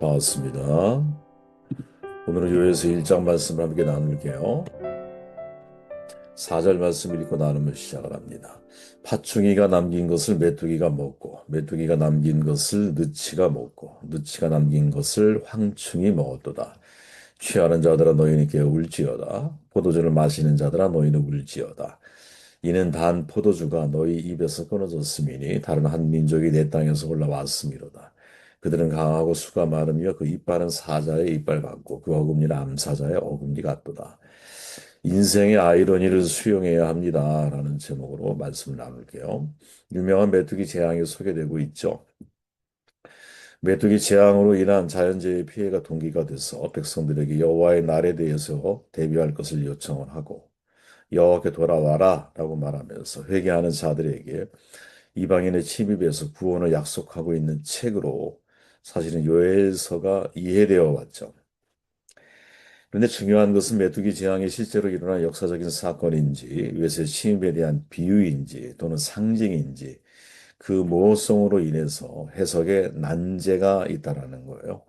반갑습니다. 오늘은 요에서 1장 말씀을 함께 나눌게요. 4절 말씀을 읽고 나누면 시작을 합니다. 팥중이가 남긴 것을 메뚜기가 먹고 메뚜기가 남긴 것을 느치가 먹고 느치가 남긴 것을 황충이 먹었도다. 취하는 자들아 너희는 깨울지어다. 포도주를 마시는 자들아 너희는 울지어다. 이는 단 포도주가 너희 입에서 끊어졌음이니 다른 한 민족이 내 땅에서 올라왔음이로다. 그들은 강하고 수가 많으며 그 이빨은 사자의 이빨 같고 그 어금니는 암사자의 어금니 같도다. 인생의 아이러니를 수용해야 합니다. 라는 제목으로 말씀을 나눌게요. 유명한 메뚜기 재앙이 소개되고 있죠. 메뚜기 재앙으로 인한 자연재해 피해가 동기가 돼서 백성들에게 여호와의 날에 대해서 대비할 것을 요청을 하고 여호와께 돌아와라 라고 말하면서 회개하는 자들에게 이방인의 침입에서 구원을 약속하고 있는 책으로 사실은 요엘서가 이해되어 왔죠. 그런데 중요한 것은 메뚜기 재앙이 실제로 일어난 역사적인 사건인지 외세 침입에 대한 비유인지 또는 상징인지 그 모호성으로 인해서 해석에 난제가 있다라는 거예요.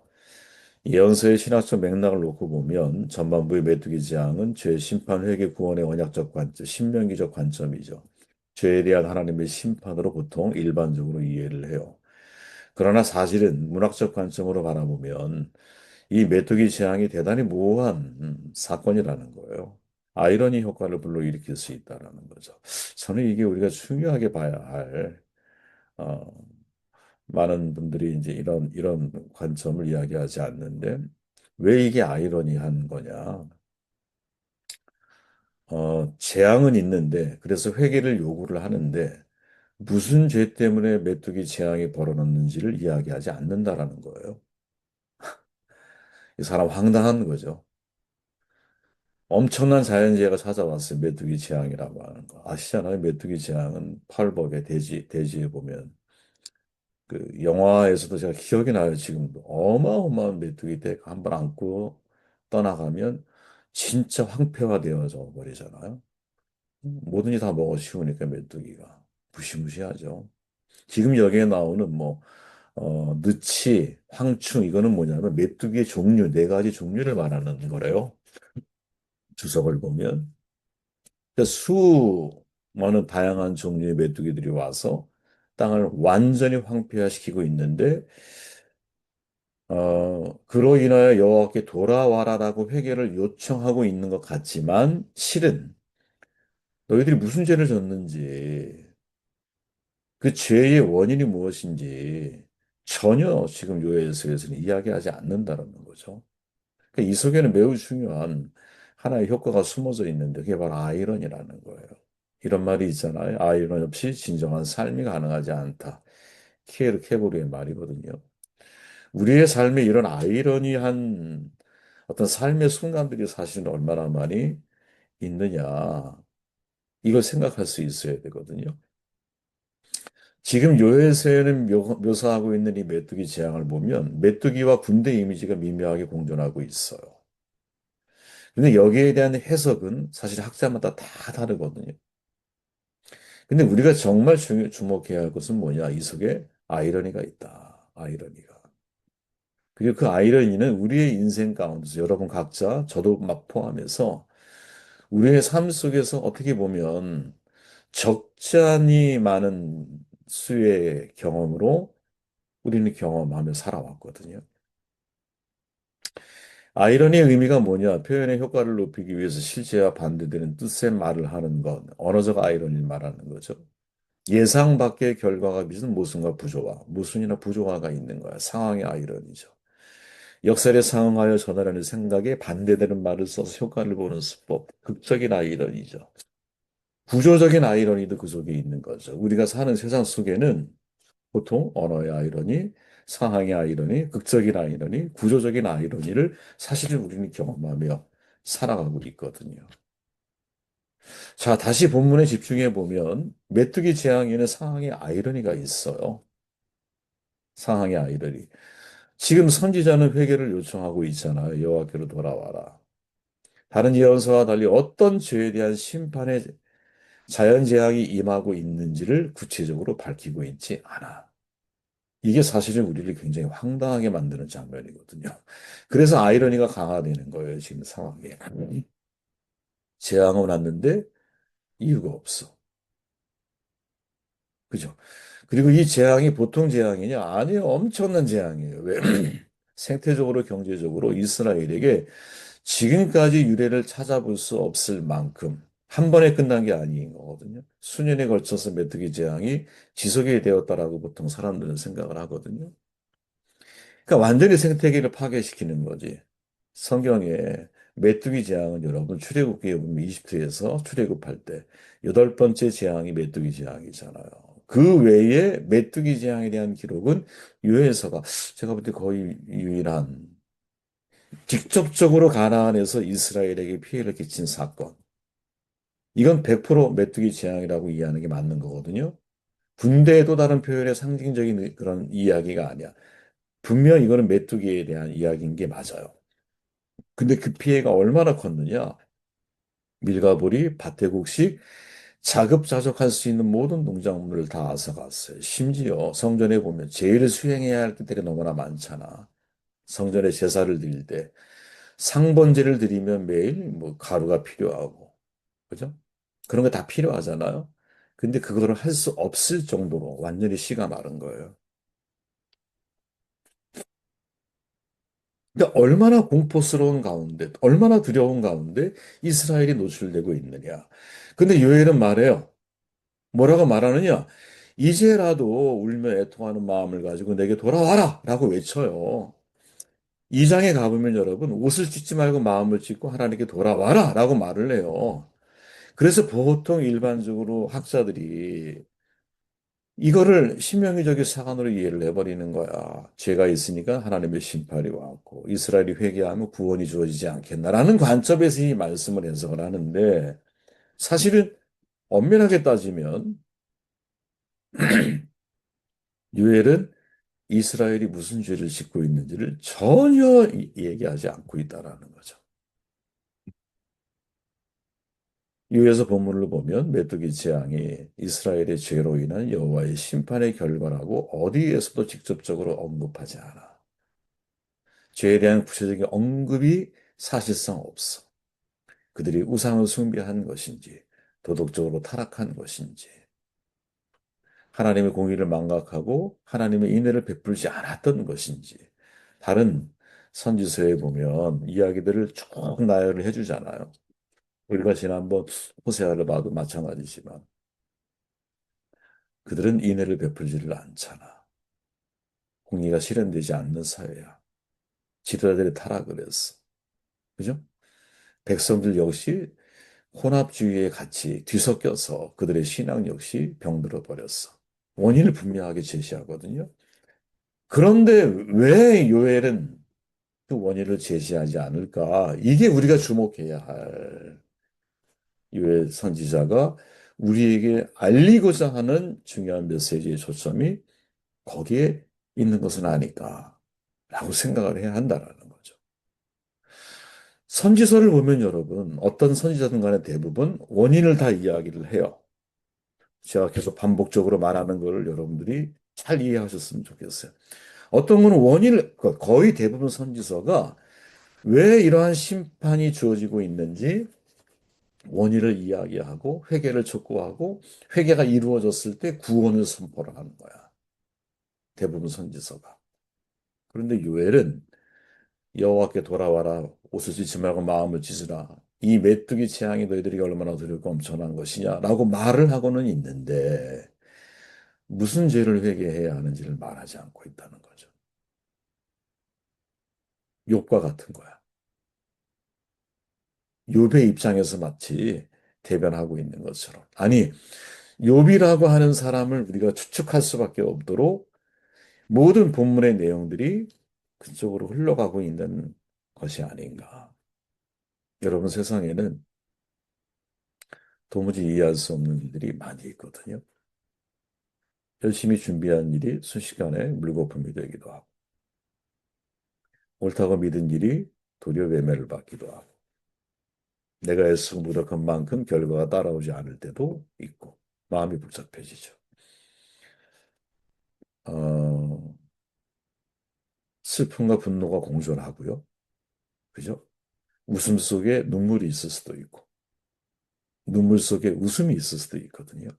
예언서의 신학적 맥락을 놓고 보면 전반부의 메뚜기 재앙은 죄 심판 회개 구원의 언약적 관점, 신명기적 관점이죠. 죄에 대한 하나님의 심판으로 보통 일반적으로 이해를 해요. 그러나 사실은 문학적 관점으로 바라보면 이 메뚜기 재앙이 대단히 모호한 사건이라는 거예요. 아이러니 효과를 불러일으킬 수 있다라는 거죠. 저는 이게 우리가 중요하게 봐야 할 어, 많은 분들이 이제 이런 관점을 이야기하지 않는데 왜 이게 아이러니한 거냐? 재앙은 있는데 그래서 회개를 요구를 하는데 무슨 죄 때문에 메뚜기 재앙이 벌어졌는지를 이야기하지 않는다라는 거예요. 이 사람 황당한 거죠. 엄청난 자연재해가 찾아왔어요. 메뚜기 재앙이라고 하는 거. 아시잖아요. 메뚜기 재앙은 펄벅의 대지에 보면 그 영화에서도 제가 기억이 나요. 지금도 어마어마한 메뚜기 떼가 한번 안고 떠나가면 진짜 황폐화되어져 버리잖아요. 뭐든지 다 먹어 치우니까 메뚜기가 무시무시하죠. 지금 여기에 나오는 뭐 느치, 황충 이거는 뭐냐면 메뚜기의 종류 네 가지 종류를 말하는 거래요. 주석을 보면 그러니까 수많은 다양한 종류의 메뚜기들이 와서 땅을 완전히 황폐화시키고 있는데 그로 인하여 여호와께 돌아와라라고 회개를 요청하고 있는 것 같지만 실은 너희들이 무슨 죄를 졌는지 그 죄의 원인이 무엇인지 전혀 지금 요엘서에서는 이야기하지 않는다는 거죠. 그러니까 이 속에는 매우 중요한 하나의 효과가 숨어져 있는데 그게 바로 아이러니라는 거예요. 이런 말이 있잖아요. 아이러니 없이 진정한 삶이 가능하지 않다. 키에르 케고르의 말이거든요. 우리의 삶에 이런 아이러니한 어떤 삶의 순간들이 사실은 얼마나 많이 있느냐. 이걸 생각할 수 있어야 되거든요. 지금 요에서는 묘사하고 있는 이 메뚜기 재앙을 보면 메뚜기와 군대 이미지가 미묘하게 공존하고 있어요. 근데 여기에 대한 해석은 사실 학자마다 다 다르거든요. 근데 우리가 정말 주목해야 할 것은 뭐냐? 이 속에 아이러니가 있다. 아이러니가. 그리고 그 아이러니는 우리의 인생 가운데서 여러분 각자, 저도 막 포함해서 우리의 삶 속에서 어떻게 보면 적잖이 많은 수의 경험으로 우리는 경험하며 살아왔거든요. 아이러니의 의미가 뭐냐? 표현의 효과를 높이기 위해서 실제와 반대되는 뜻의 말을 하는 것, 언어적 아이러니를 말하는 거죠. 예상 밖의 결과가 빚은 모순과 부조화, 모순이나 부조화가 있는 거야. 상황의 아이러니죠. 역설에 상응하여 전하려는 생각에 반대되는 말을 써서 효과를 보는 수법, 극적인 아이러니죠. 구조적인 아이러니도 그 속에 있는 거죠. 우리가 사는 세상 속에는 보통 언어의 아이러니, 상황의 아이러니, 극적인 아이러니, 구조적인 아이러니를 사실은 우리는 경험하며 살아가고 있거든요. 자, 다시 본문에 집중해 보면 메뚜기 재앙에는 상황의 아이러니가 있어요. 상황의 아이러니. 지금 선지자는 회개를 요청하고 있잖아요. 여호와께로 돌아와라. 다른 예언서와 달리 어떤 죄에 대한 심판의 자연재앙이 임하고 있는지를 구체적으로 밝히고 있지 않아. 이게 사실은 우리를 굉장히 황당하게 만드는 장면이거든요. 그래서 아이러니가 강화되는 거예요, 지금 상황에. 재앙은 왔는데 이유가 없어. 그죠? 그리고 이 재앙이 보통 재앙이냐? 아니요, 엄청난 재앙이에요. 왜? 생태적으로, 경제적으로 이스라엘에게 지금까지 유례를 찾아볼 수 없을 만큼 한 번에 끝난 게 아닌 거거든요. 수년에 걸쳐서 메뚜기 재앙이 지속이 되었다라고 보통 사람들은 생각을 하거든요. 그러니까 완전히 생태계를 파괴시키는 거지. 성경에 메뚜기 재앙은 여러분 출애굽기에 보면 이집트에서 출애굽할 때 여덟 번째 재앙이 메뚜기 재앙이잖아요. 그 외에 메뚜기 재앙에 대한 기록은 요엘서가 제가 볼 때 거의 유일한 직접적으로 가나안에서 이스라엘에게 피해를 끼친 사건. 이건 100% 메뚜기 재앙이라고 이해하는 게 맞는 거거든요. 군대의 또 다른 표현의 상징적인 그런 이야기가 아니야. 분명 이거는 메뚜기에 대한 이야기인 게 맞아요. 근데 그 피해가 얼마나 컸느냐? 밀가부리, 밭대국식, 자급자족할 수 있는 모든 농작물을 다 앗아갔어요. 심지어 성전에 보면 제일 수행해야 할 때가 너무나 많잖아. 성전에 제사를 드릴 때 상번제를 드리면 매일 뭐 가루가 필요하고, 그죠? 그런 거 다 필요하잖아요. 근데 그거를 할 수 없을 정도로 완전히 씨가 마른 거예요. 근데 얼마나 공포스러운 가운데, 얼마나 두려운 가운데 이스라엘이 노출되고 있느냐. 근데 요엘은 말해요. 뭐라고 말하느냐? 이제라도 울며 애통하는 마음을 가지고 내게 돌아와라! 라고 외쳐요. 이 장에 가보면 여러분, 옷을 찢지 말고 마음을 찢고 하나님께 돌아와라! 라고 말을 해요. 그래서 보통 일반적으로 학자들이 이거를 신명기적인 사관으로 이해를 해버리는 거야. 죄가 있으니까 하나님의 심판이 왔고 이스라엘이 회개하면 구원이 주어지지 않겠나라는 관점에서 이 말씀을 해석을 하는데 사실은 엄밀하게 따지면 유엘은 이스라엘이 무슨 죄를 짓고 있는지를 전혀 얘기하지 않고 있다라는 거죠. 유에서 본문을 보면 메뚜기 재앙이 이스라엘의 죄로 인한 여호와의 심판의 결과라고 어디에서도 직접적으로 언급하지 않아. 죄에 대한 구체적인 언급이 사실상 없어. 그들이 우상을 숭배한 것인지, 도덕적으로 타락한 것인지, 하나님의 공의를 망각하고 하나님의 인애를 베풀지 않았던 것인지, 다른 선지서에 보면 이야기들을 쭉 나열을 해주잖아요. 우리가 지난번 호세아를 봐도 마찬가지지만, 그들은 인애를 베풀지를 않잖아. 공의가 실현되지 않는 사회야. 지도자들이 타락을 했어. 그죠? 백성들 역시 혼합주의에 같이 뒤섞여서 그들의 신앙 역시 병들어 버렸어. 원인을 분명하게 제시하거든요. 그런데 왜 요엘은 그 원인을 제시하지 않을까? 이게 우리가 주목해야 할 요엘 선지자가 우리에게 알리고자 하는 중요한 메시지의 초점이 거기에 있는 것은 아닐까라고 생각을 해야 한다라는 거죠. 선지서를 보면 여러분, 어떤 선지자든 간에 대부분 원인을 다 이야기를 해요. 제가 계속 반복적으로 말하는 걸 여러분들이 잘 이해하셨으면 좋겠어요. 어떤 거는 원인을, 거의 대부분 선지서가 왜 이러한 심판이 주어지고 있는지 원인을 이야기하고 회개를 촉구하고 회개가 이루어졌을 때 구원을 선포를 하는 거야. 대부분 선지서가. 그런데 요엘은 여호와께 돌아와라. 옷을 찢지 말고 마음을 찢으라. 이 메뚜기 재앙이 너희들이 얼마나 두렵고 엄청난 것이냐라고 말을 하고는 있는데 무슨 죄를 회개해야 하는지를 말하지 않고 있다는 거죠. 욥과 같은 거야. 욥의 입장에서 마치 대변하고 있는 것처럼. 아니, 욥이라고 하는 사람을 우리가 추측할 수밖에 없도록 모든 본문의 내용들이 그쪽으로 흘러가고 있는 것이 아닌가. 여러분 세상에는 도무지 이해할 수 없는 일들이 많이 있거든요. 열심히 준비한 일이 순식간에 물거품이 되기도 하고, 옳다고 믿은 일이 도리어 외면을 받기도 하고, 내가 애쓰고 노력한 만큼 결과가 따라오지 않을 때도 있고, 마음이 복잡해지죠. 슬픔과 분노가 공존하고요. 그죠? 웃음 속에 눈물이 있을 수도 있고, 눈물 속에 웃음이 있을 수도 있거든요.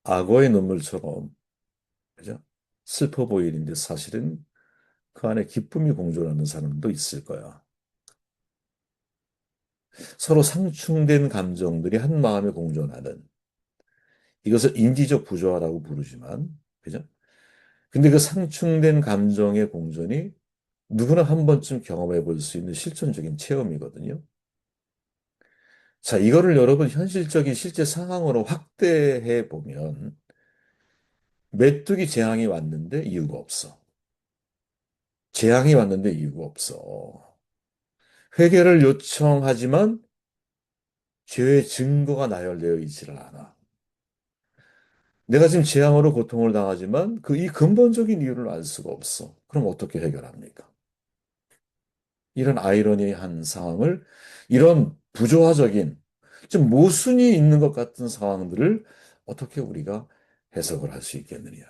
악어의 눈물처럼, 그죠? 슬퍼 보이는데 사실은 그 안에 기쁨이 공존하는 사람도 있을 거야. 서로 상충된 감정들이 한 마음에 공존하는, 이것을 인지적 부조화라고 부르지만, 그죠? 근데 그 상충된 감정의 공존이 누구나 한 번쯤 경험해 볼 수 있는 실존적인 체험이거든요. 자, 이거를 여러분 현실적인 실제 상황으로 확대해 보면 메뚜기 재앙이 왔는데 이유가 없어. 재앙이 왔는데 이유가 없어. 회개를 요청하지만 죄의 증거가 나열되어 있지를 않아. 내가 지금 재앙으로 고통을 당하지만 그 이 근본적인 이유를 알 수가 없어. 그럼 어떻게 해결합니까? 이런 아이러니한 상황을, 이런 부조화적인, 좀 모순이 있는 것 같은 상황들을 어떻게 우리가 해석을 할 수 있겠느냐.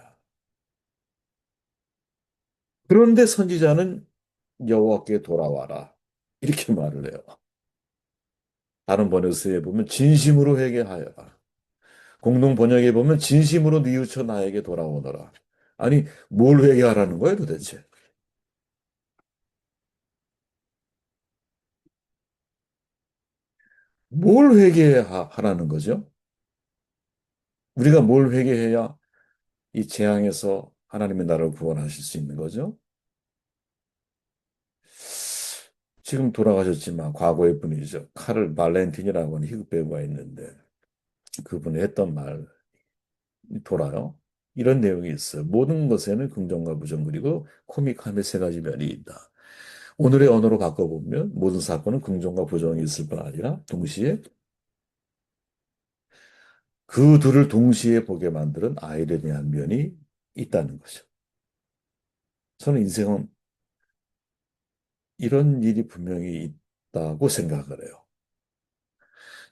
그런데 선지자는 여호와께 돌아와라. 이렇게 말을 해요. 다른 번역서에 보면 진심으로 회개하여라. 공동 번역에 보면 진심으로 뉘우쳐 나에게 돌아오너라. 아니, 뭘 회개하라는 거예요, 도대체? 뭘 회개하라는 거죠? 우리가 뭘 회개해야 이 재앙에서 하나님의 나라를 구원하실 수 있는 거죠? 지금 돌아가셨지만 과거의 분이죠. 카를 발렌틴이라고 하는 희극 배우가 있는데 그분이 했던 말이 돌아요. 이런 내용이 있어요. 모든 것에는 긍정과 부정 그리고 코믹함의 세 가지 면이 있다. 오늘의 언어로 바꿔보면 모든 사건은 긍정과 부정이 있을 뿐 아니라 동시에 그 둘을 동시에 보게 만드는 아이러니한 면이 있다는 거죠. 저는 인생은 이런 일이 분명히 있다고 생각을 해요.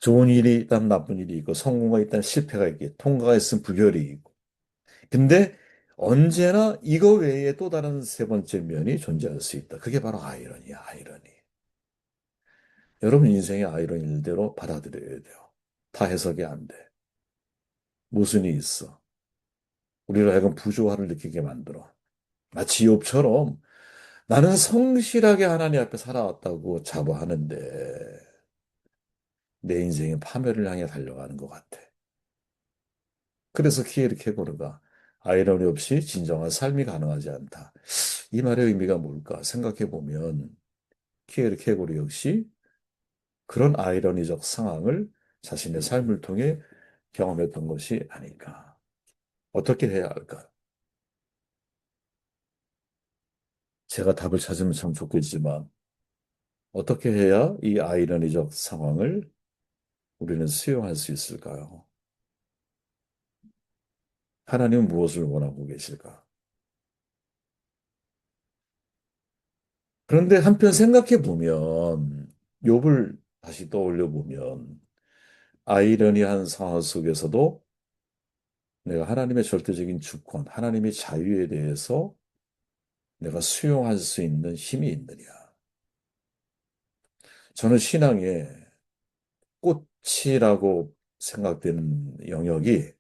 좋은 일이 있다면 나쁜 일이 있고 성공가 있다면 실패가 있고 통과가 있으면 부결이 있고. 근데 언제나 이거 외에 또 다른 세 번째 면이 존재할 수 있다. 그게 바로 아이러니야, 아이러니. 여러분 인생의 아이러니대로 받아들여야 돼요. 다 해석이 안 돼. 모순이 있어. 우리를 하여금 부조화를 느끼게 만들어. 마치 욥처럼 나는 성실하게 하나님 앞에 살아왔다고 자부하는데 내 인생의 파멸을 향해 달려가는 것 같아. 그래서 키에르케고르가 아이러니 없이 진정한 삶이 가능하지 않다. 이 말의 의미가 뭘까 생각해 보면 키에르케고르 역시 그런 아이러니적 상황을 자신의 삶을 통해 경험했던 것이 아닐까. 어떻게 해야 할까? 제가 답을 찾으면 참 좋겠지만 어떻게 해야 이 아이러니적 상황을 우리는 수용할 수 있을까요? 하나님은 무엇을 원하고 계실까? 그런데 한편 생각해 보면 욥을 다시 떠올려 보면 아이러니한 상황 속에서도 내가 하나님의 절대적인 주권, 하나님의 자유에 대해서 내가 수용할 수 있는 힘이 있느냐. 저는 신앙의 꽃이라고 생각되는 영역이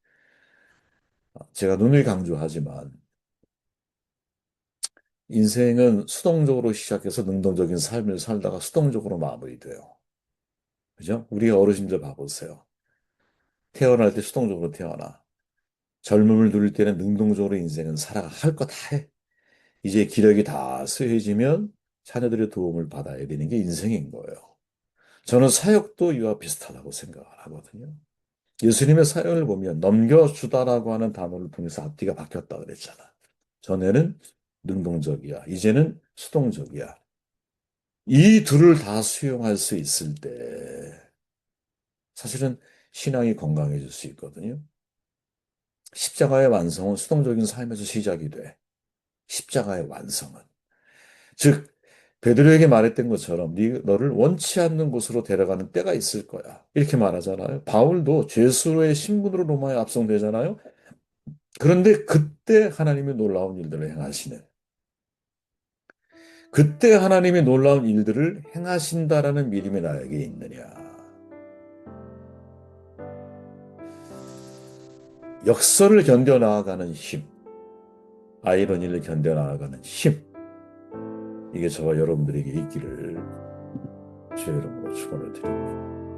제가 눈을 강조하지만 인생은 수동적으로 시작해서 능동적인 삶을 살다가 수동적으로 마무리돼요. 그죠? 우리 어르신들 봐보세요. 태어날 때 수동적으로 태어나. 젊음을 누릴 때는 능동적으로 인생은 살아가 할 거 다 해. 이제 기력이 다 쇠해지면 자녀들의 도움을 받아야 되는 게 인생인 거예요. 저는 사역도 이와 비슷하다고 생각을 하거든요. 예수님의 사역을 보면 넘겨주다라고 하는 단어를 통해서 앞뒤가 바뀌었다 그랬잖아. 전에는 능동적이야. 이제는 수동적이야. 이 둘을 다 수용할 수 있을 때 사실은 신앙이 건강해질 수 있거든요. 십자가의 완성은 수동적인 삶에서 시작이 돼. 십자가의 완성은. 즉, 베드로에게 말했던 것처럼 너를 원치 않는 곳으로 데려가는 때가 있을 거야. 이렇게 말하잖아요. 바울도 죄수로의 신분으로 로마에 압송되잖아요. 그런데 그때 하나님의 놀라운 일들을 행하시는, 그때 하나님의 놀라운 일들을 행하신다라는 믿음이 나에게 있느냐. 역설을 견뎌 나아가는 힘, 아이러니를 견뎌 나아가는 힘, 이게 저와 여러분들에게 있기를 주의 이름으로 축원을 드립니다.